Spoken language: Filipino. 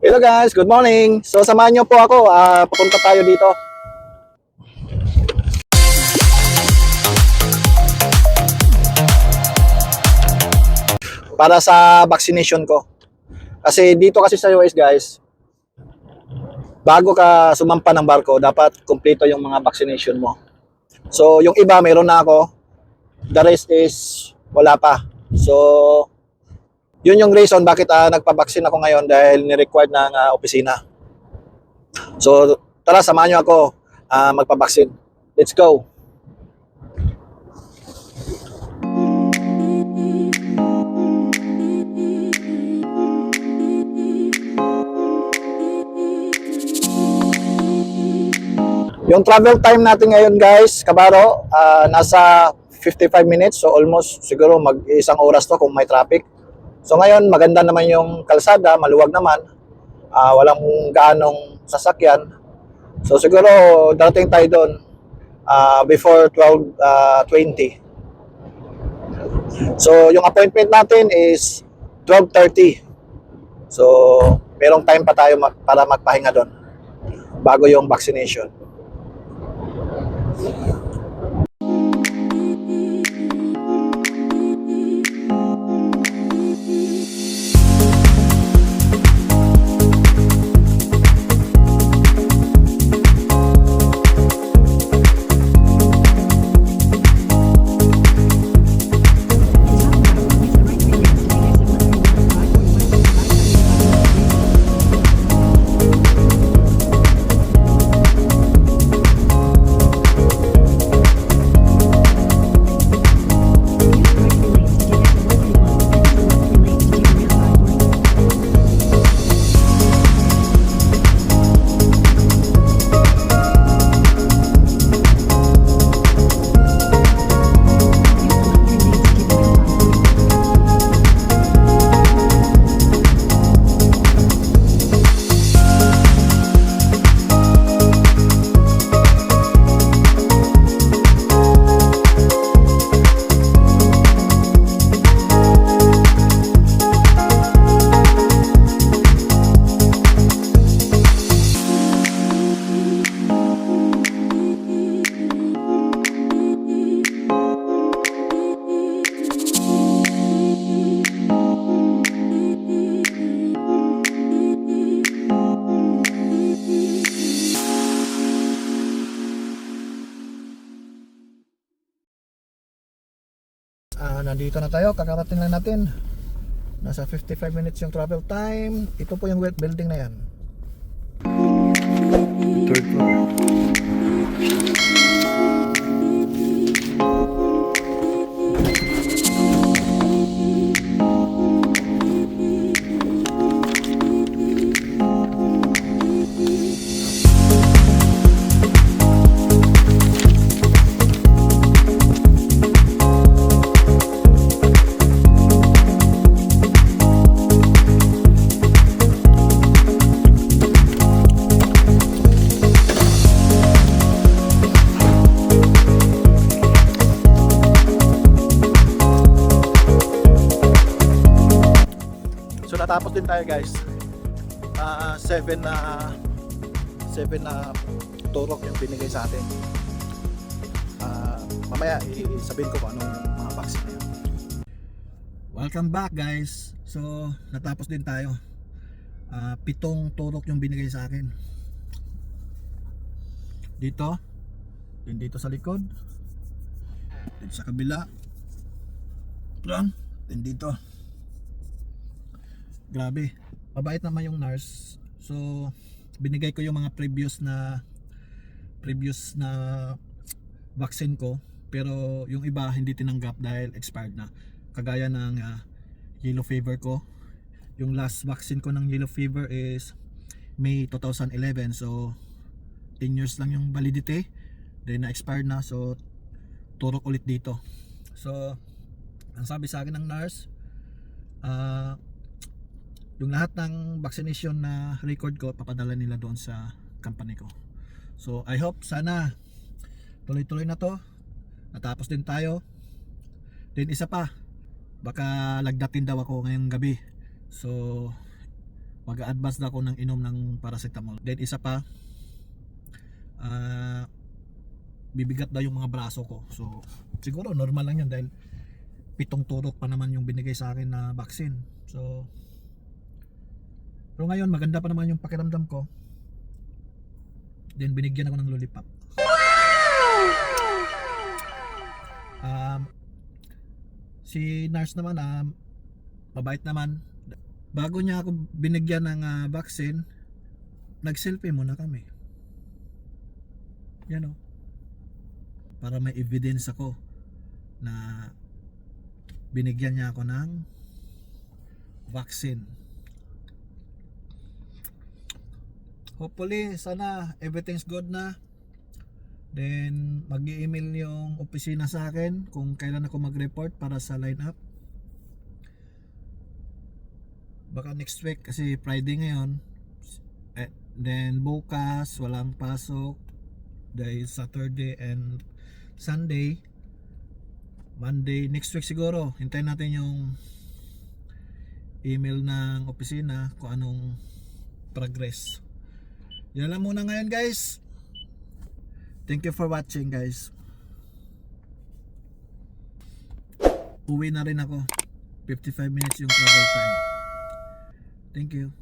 Hello guys, good morning. So samahan niyo po ako, papunta tayo dito. Para sa vaccination ko. Kasi dito kasi sa US guys, bago ka sumampa ng barko, dapat kumpleto yung mga vaccination mo. So yung iba meron na ako, the rest is wala pa. So yun yung reason bakit nagpa-vaccine ako ngayon dahil ni-required ng opisina. So tara, samahan niyo ako magpa-vaccine. Let's go. Yung travel time natin ngayon guys, kabaro, nasa 55 minutes. So almost siguro mag-isang oras to kung may traffic. So ngayon maganda naman yung kalsada, maluwag naman. Walang gaanong sasakyan. So siguro darating tayo doon before 12:20. So yung appointment natin is 12:30. So merong time pa tayo para magpahinga doon bago yung vaccination. Nandito na tayo, kakarating lang natin. Nasa 55 minutes yung travel time. Ito po yung building na yan. Third floor. Natapos din tayo guys. 7 na turok yung binigay sa atin. Mamaya isabihin ko kung anong mga vaccine na yun. Welcome back guys. So natapos din tayo. 7 turok yung binigay sa akin. Dito, din dito sa likod, dito sa kabila, din dito. Grabe, mabait naman yung nurse. So binigay ko yung mga previous na vaccine ko, pero yung iba hindi tinanggap dahil expired na. Kagaya ng yellow fever ko. Yung last vaccine ko ng yellow fever is May 2011. So 10 years lang yung validity. Then na-expired na, so turok ulit dito. So ang sabi sa akin ng nurse, yung lahat ng vaccination na record ko papadala nila doon sa company ko. So I hope sana tuloy-tuloy na to. Natapos din tayo. Then isa pa, baka lagdatin daw ako ngayong gabi. So mag-a-advance na ako ng inom ng paracetamol. Then isa pa, bibigat daw yung mga braso ko. So siguro normal lang yan dahil 7 turok pa naman yung binigay sa akin na vaccine. So pero ngayon maganda pa naman yung pakiramdam ko. Then binigyan ako ng lollipop. Si nurse naman mabait naman. Bago niya ako binigyan ng vaccine, nag-selfie muna kami. Yan o. Para may evidence ako na binigyan niya ako ng vaccine. Hopefully, sana everything's good na. Then mag-i-email yung opisina sa akin kung kailan ako mag-report para sa line-up. Baka next week kasi Friday ngayon. Then bukas walang pasok dahil Saturday and Sunday. Monday next week siguro. Hintayin natin yung email ng opisina kung anong progress. Yan lang muna ngayon guys. Thank you for watching guys. Uwi na rin ako. 55 minutes yung travel time. Thank you.